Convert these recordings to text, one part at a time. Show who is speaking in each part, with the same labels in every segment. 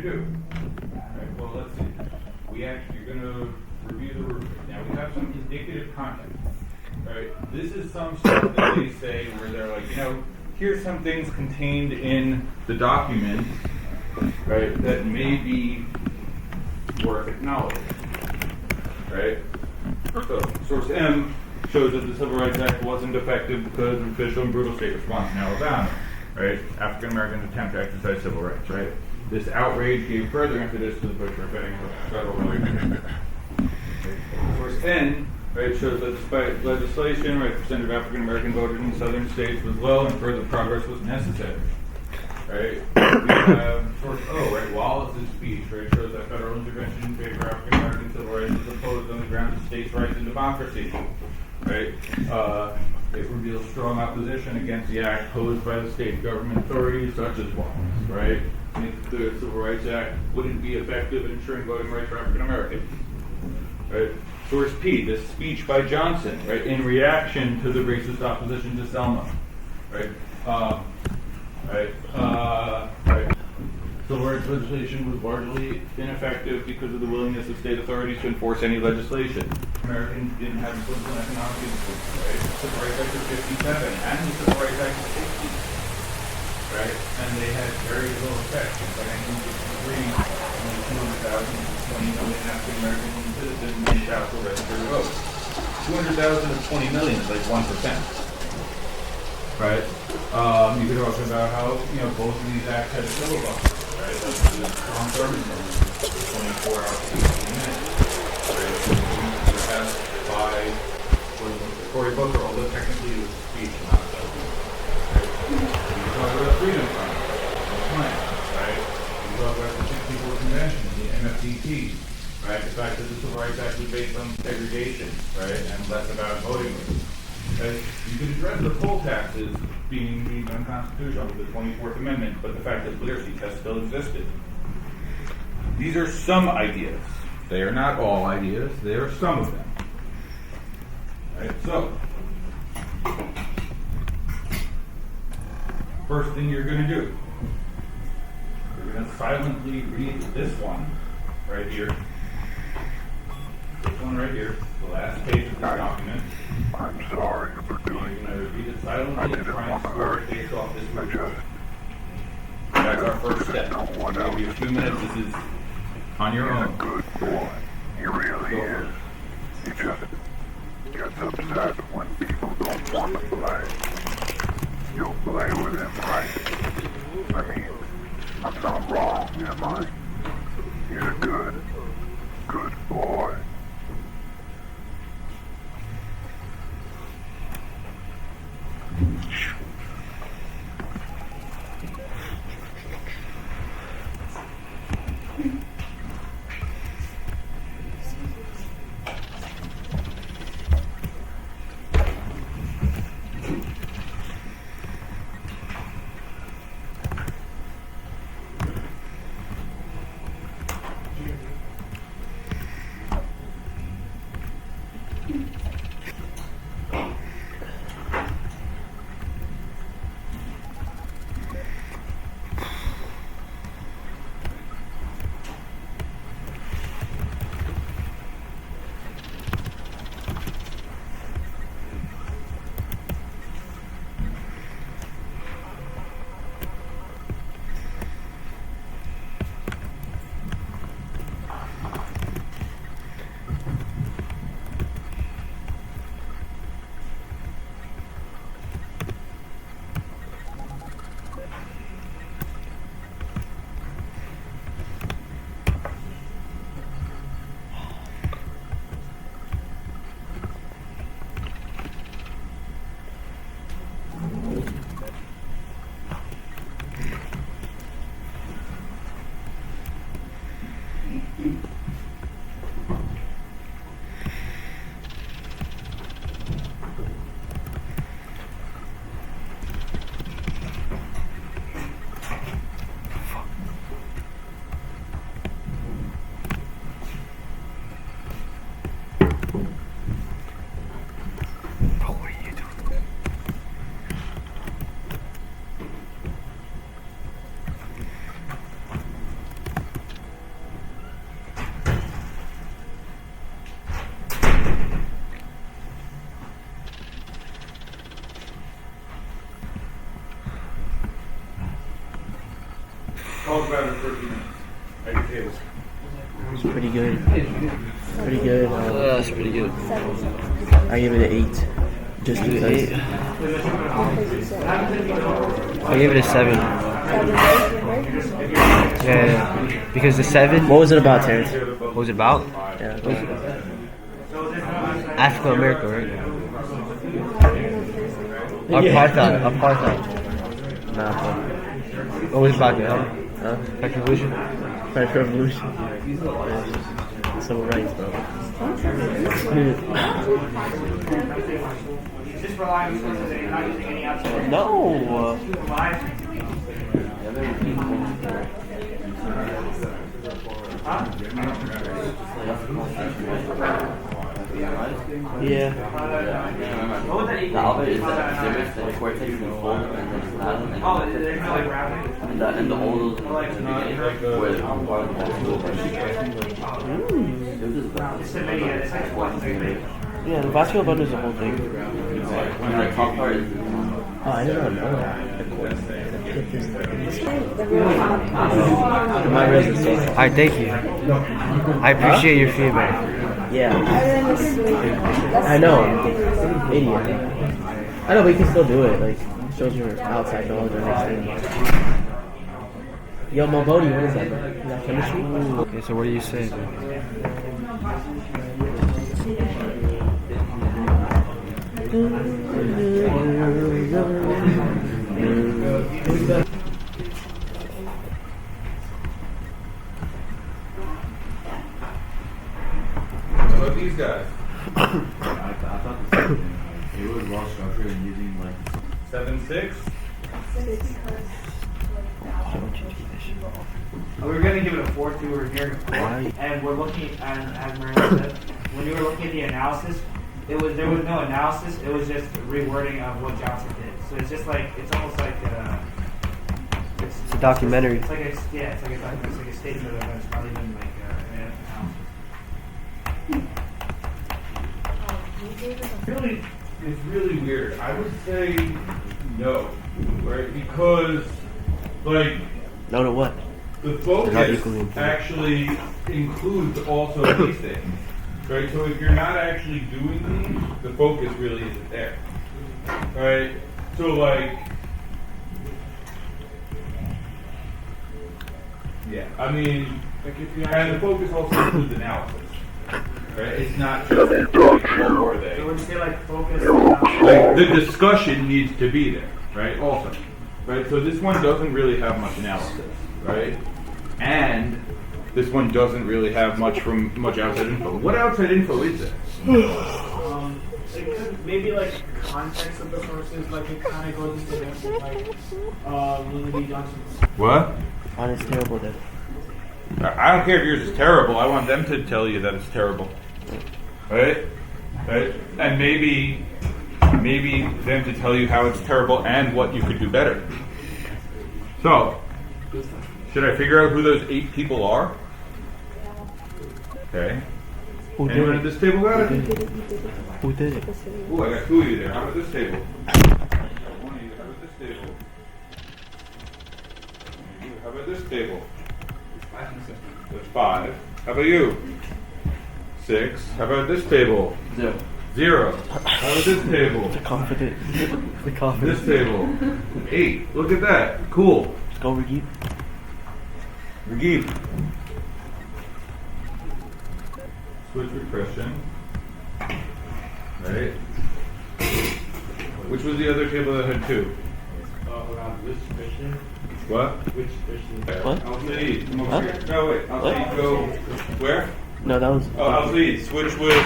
Speaker 1: to do? Right, well, let's see. You're going to review the rubric. Now, we have some indicative content. Right? This is some stuff that they say where they're like, here's some things contained in the document, right, that may be worth acknowledging. Right? So, source M shows that the Civil Rights Act wasn't effective because of official and brutal state response in Alabama. Right? African Americans attempt to exercise civil rights. Right? This outrage gave further impetus to the push for federal religion. Source N, right, shows that despite legislation, right, the percentage of African American voters in southern states was low and further progress was necessary. Right? We have source O, right, Wallace's speech, right, shows that federal intervention in favor of African American civil rights was opposed on the grounds of states' rights and democracy. Right? It reveals strong opposition against the act posed by the state government authorities such as Wallace. Right? The Civil Rights Act wouldn't be effective in ensuring voting rights for African Americans. Right? Source P, this speech by Johnson, right, in reaction to the racist opposition to Selma. Right? Civil rights legislation was largely ineffective because of the willingness of state authorities to enforce any legislation. Americans didn't have political and economic influence. Right? The Civil Rights Act of 57 and the Civil Rights Act of 60. Right? And they had very little effect. By 1963, only 200,000 to 20 million African American citizens in the South were registered to vote. 200,000 of 20 million is like 1%. Right? You could talk about how both of these acts had filibusters. Right? That's the strong government rules, 24 hours, 18 minutes. Right? You have by Cory Booker, although technically it was a speech, not a talk about freedom fund, right? We talk about the Six People's Convention, the MFDP, right? The fact that the Civil Rights Act was based on segregation, right? And less about voting rights. Right? You could address the poll taxes being deemed unconstitutional with the 24th Amendment, but the fact that literacy tests still existed. These are some ideas. They are not all ideas. They are some of them. Right? So, first thing you're going to do, you're going to silently read this one right here. This one right here, the last page of the document.
Speaker 2: I'm sorry for doing
Speaker 1: You're going to read it silently and try and score it based off this rubric. That's our first step. I'll give you a few minutes. This is on your own.
Speaker 2: Good boy. He really is. He just gets upset when people don't want to play. You'll play with him, right? I mean, I'm not wrong, am I? He's a good boy.
Speaker 1: talk about it for a few minutes. At your tables.
Speaker 3: It's pretty good. Pretty good.
Speaker 4: That's pretty good.
Speaker 3: I give it an 8. Just
Speaker 4: Give it
Speaker 3: because.
Speaker 4: 8. I gave it a 7. Yeah. Because the 7.
Speaker 3: What was it about, Terrence?
Speaker 4: What was it about?
Speaker 3: Yeah.
Speaker 4: Africa America, right? Apartheid.
Speaker 3: Nah,
Speaker 4: What was it about now?
Speaker 3: huh?
Speaker 4: Like revolution?
Speaker 3: French Revolution. Civil rights, bro.
Speaker 5: Just relying on sources that you're not using any outside.
Speaker 3: No. Yeah.
Speaker 5: What would that equal?
Speaker 6: The alpha is the exhibits that the cortex can fold and then flatten and
Speaker 5: Oh, there's no like rounding?
Speaker 6: and the old in the beginning where the part of the
Speaker 5: It's the video, it's like one thing.
Speaker 3: Yeah, the basketball button is the whole thing.
Speaker 6: and the top part is
Speaker 3: Oh, I did not know that. My resistance.
Speaker 4: Alright, thank you. I appreciate your feedback.
Speaker 3: Yeah. I know. Idiot. I know, but you can still do it. Like, shows your outside knowledge or next thing. Yo, Malboni, what is that, bro? Is that chemistry?
Speaker 4: Okay, so what do you say?
Speaker 1: How about these guys?
Speaker 7: I thought the same thing. It was well structured and using like
Speaker 1: 7-6.
Speaker 5: We're gonna give it a 4-2, we're hearing 4. And we're looking, and as Marianne said, when you were looking at the analysis, there was no analysis, it was just rewording of what Johnson did. So it's just like, it's almost like
Speaker 4: It's a documentary.
Speaker 5: It's like a documentary, it's like a statement of events, not even like an analysis.
Speaker 1: It's really weird. I would say no, right? Because, like,
Speaker 3: No to what?
Speaker 1: the
Speaker 4: They're not
Speaker 1: focus
Speaker 4: equally important.
Speaker 1: actually includes also these things, right? So if you're not actually doing these, the focus really isn't there, right? So, like, yeah, I mean, like if you and the focus also includes analysis, right? It's not just what were they.
Speaker 5: So when you say like focus,
Speaker 1: Like, the discussion needs to be there, right? Also, right? So this one doesn't really have much analysis, right? And this one doesn't really have much outside info. What outside info is this?
Speaker 8: It could maybe like context of the sources, like it kind of goes into this, like Lily D. Johnson's.
Speaker 1: What?
Speaker 3: On it's terrible, then.
Speaker 1: I don't care if yours is terrible. I want them to tell you that it's terrible, right? Right? And maybe them to tell you how it's terrible and what you could do better. So, should I figure out who those 8 people are? Okay.
Speaker 3: Who did
Speaker 1: Anyone
Speaker 3: it?
Speaker 1: at this table got it?
Speaker 3: Who did it?
Speaker 1: Ooh, I got 2 of you there. How about this table? 1 of you. How about this table? How about this table? That's 5. How about you? 6. How about this table? 0. How about this table?
Speaker 3: Confident. The
Speaker 1: This
Speaker 3: confidence.
Speaker 1: table? 8. Look at that. Cool.
Speaker 3: Let's go, Ricky.
Speaker 1: Reggie. Switch repression. Right. Which was the other table that had 2?
Speaker 8: Around which Christian?
Speaker 1: What?
Speaker 8: Which Christian?
Speaker 3: What?
Speaker 1: I'll see. Come over
Speaker 3: Huh?
Speaker 1: here. No, wait. I'll
Speaker 3: What?
Speaker 1: see. Go. Where?
Speaker 3: No, that was.
Speaker 1: Oh, I'll see. Switch with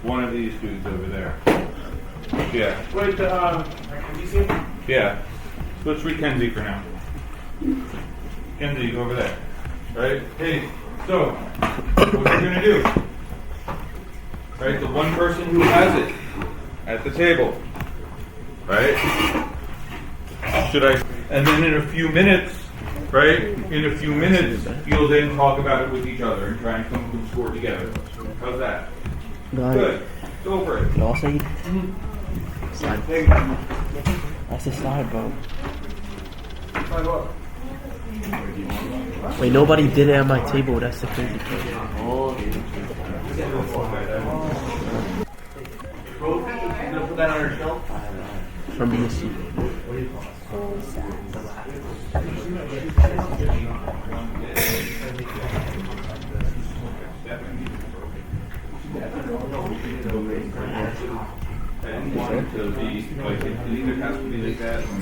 Speaker 1: one of these dudes over there. Yeah.
Speaker 8: Wait, have you seen?
Speaker 1: Yeah. Switch with Kenzie for now. Kenzie, go over there. Right? Hey, so, what are you going to do? Right? The one person who has it at the table. Right? Should I? And then in a few minutes, right? In a few minutes, you'll then talk about it with each other and try and come to a score together. How's that?
Speaker 3: Got
Speaker 1: Good.
Speaker 3: it.
Speaker 1: Go for it.
Speaker 3: Y'all say That's the slide, bro. Wait, nobody did it at my table. That's the crazy thing. From BSC.
Speaker 1: I don't want it to be like it either has to be like that or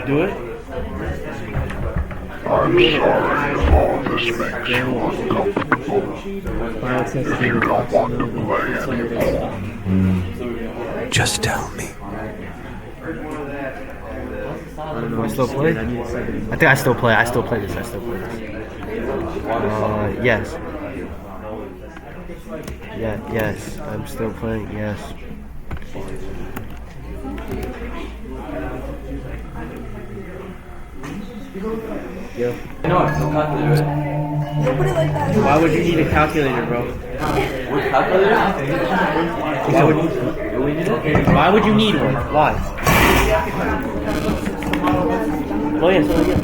Speaker 3: Do it?
Speaker 2: I'm sorry if all this makes you uncomfortable. Just tell me.
Speaker 4: Do I still play? I think I still play. I still play this. Yes. Yeah, yes. I'm still playing. Yes.
Speaker 3: Yo.
Speaker 6: I know, it's still calculator.
Speaker 9: Don't put it like that.
Speaker 3: Why would you need a calculator, bro?
Speaker 6: What calculator?
Speaker 3: Why would you need one? Why? Oh yeah, so yeah.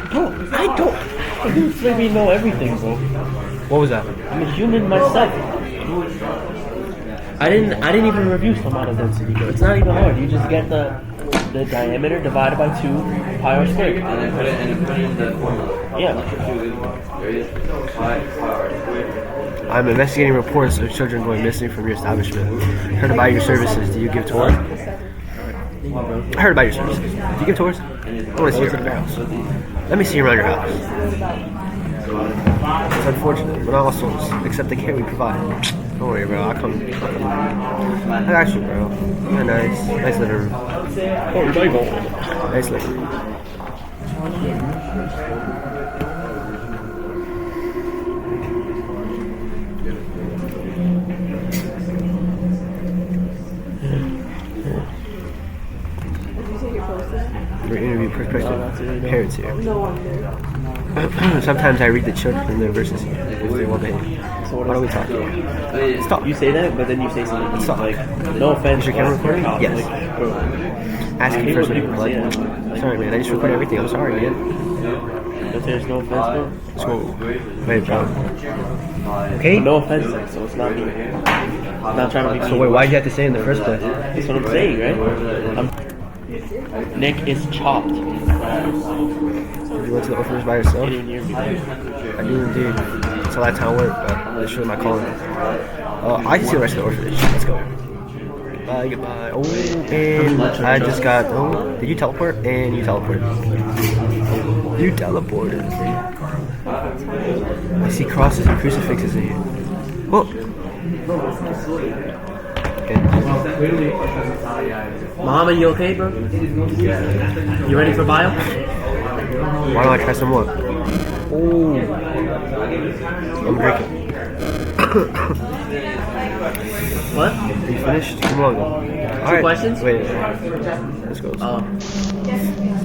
Speaker 3: Bro, I don't. You maybe know everything, bro.
Speaker 4: What was that?
Speaker 3: I'm a human myself. I didn't even review some amount of density, bro. It's not even hard. You just get the diameter divided by 2 pi r squared.
Speaker 6: And then put it in the formula.
Speaker 3: Yeah.
Speaker 6: There it is. Pi r squared.
Speaker 4: I'm investigating reports of children going missing from your establishment. Heard about your services. Do you give tours? I heard about your services. Do you give tours? I want to see you around your house. Let me see you around your house. It's unfortunate, but not all souls, except the care we provide. Don't worry, bro. I'll come. I got you, bro. You're nice. Nice living room. Nice living room. We're interviewing prospective parents here.
Speaker 9: No wonder.
Speaker 4: Sometimes I read the children in their verses here if they want to. Why don't we talk? Stop.
Speaker 3: You say that, but then you say something
Speaker 4: Stop.
Speaker 3: like, no offense.
Speaker 4: Is your camera recording? Yes.
Speaker 3: Like, bro,
Speaker 4: Ask
Speaker 3: I
Speaker 4: him
Speaker 3: hate
Speaker 4: first.
Speaker 3: when people
Speaker 4: Like,
Speaker 3: say that.
Speaker 4: sorry, man. I just recorded everything. I'm sorry, man.
Speaker 3: But there's no offense, bro.
Speaker 4: So, wait, bro. Okay.
Speaker 3: No offense, so it's not me. I'm not trying to be.
Speaker 4: So wait, why'd you have to say it in the first place?
Speaker 3: That's what I'm saying, right? Nick is chopped.
Speaker 4: You went to the orphanage by yourself?
Speaker 3: Didn't even hear me.
Speaker 4: I do indeed. That's how that town worked, but that's really my calling. I can see the rest of the orphanage. Let's go. Goodbye, goodbye. Oh, and I just got. Oh, did you teleport? And you teleported. You teleported. I see crosses and crucifixes in here. Oh. Okay.
Speaker 3: Mohammed, you okay, bro? You ready for bio?
Speaker 4: Why don't I try some more? Oh. I'm drinking.
Speaker 3: What?
Speaker 4: Are you finished? Come on. Alright.
Speaker 3: questions?
Speaker 4: Wait. Let's go.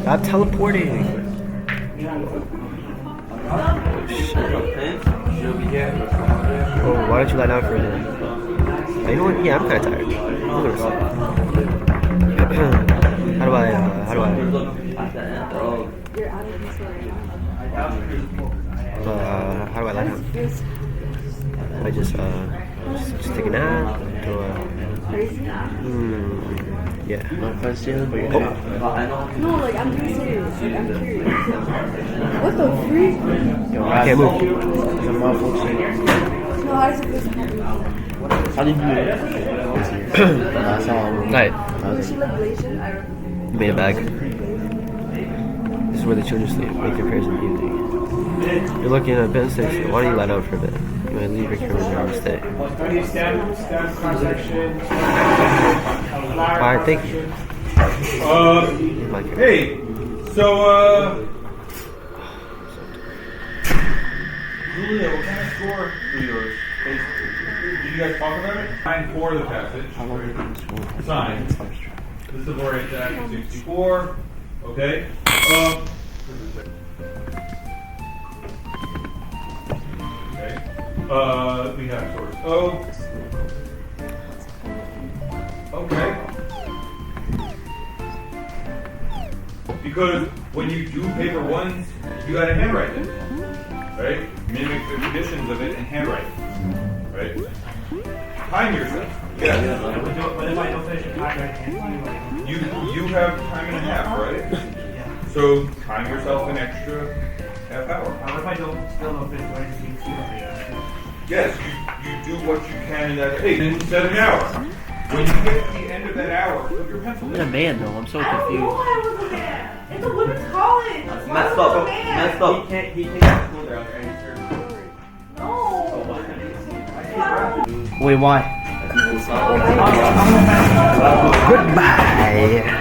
Speaker 4: Stop teleporting. Oh, shit. Oh, why don't you lie down for a minute? You know what? Yeah, I'm kind of tired. I'm gonna sleep. How do I?
Speaker 9: You're out of control right
Speaker 4: How do I lie down? I just take a nap.
Speaker 9: Crazy?
Speaker 4: Yeah.
Speaker 3: No offense, Jalen, but you're
Speaker 9: No, like, I'm being serious. Like, I'm curious. What the freak?
Speaker 3: Yo,
Speaker 4: I can't move.
Speaker 3: It's a malfunction.
Speaker 9: No, how does it feel?
Speaker 3: How did you do it? That's all.
Speaker 4: Alright.
Speaker 9: Was she like Malaysian?
Speaker 4: Made a bag. This is where the children sleep. Make their prayers in the evening. You're looking at Ben 6. Why don't you lie down for a bit? You might leave your cameras there and stay. Alright, thank you. My camera.
Speaker 1: Hey, so, who Leo, what kind of score for yours? Did you guys talk about it? Sign for the passage. Sign. This is the Borean Act 64. Okay. Okay. We have source O. Okay. Because when you do paper ones, you gotta handwrite it. Right? Mimic the conditions of it and handwrite it. Right? Time yourself. Yeah.
Speaker 5: But if I don't finish it, I can't.
Speaker 1: You have time and a half, right?
Speaker 5: Yeah.
Speaker 1: So time yourself an extra half hour.
Speaker 5: What if I still don't finish? Do I just need 2 hours?
Speaker 1: Yes, you do what you can in that. Hey, then set an hour. When you get to the end of that hour, put your pencil
Speaker 3: I'm in a
Speaker 1: down.
Speaker 3: band though. I'm so
Speaker 9: I don't know
Speaker 3: confused.
Speaker 9: why I was a man. It's a women's college. Why
Speaker 6: Messed
Speaker 9: was I a
Speaker 6: up.
Speaker 9: man?
Speaker 6: Messed up. He can't school there.
Speaker 9: No.
Speaker 4: Wait, why?
Speaker 6: Goodbye.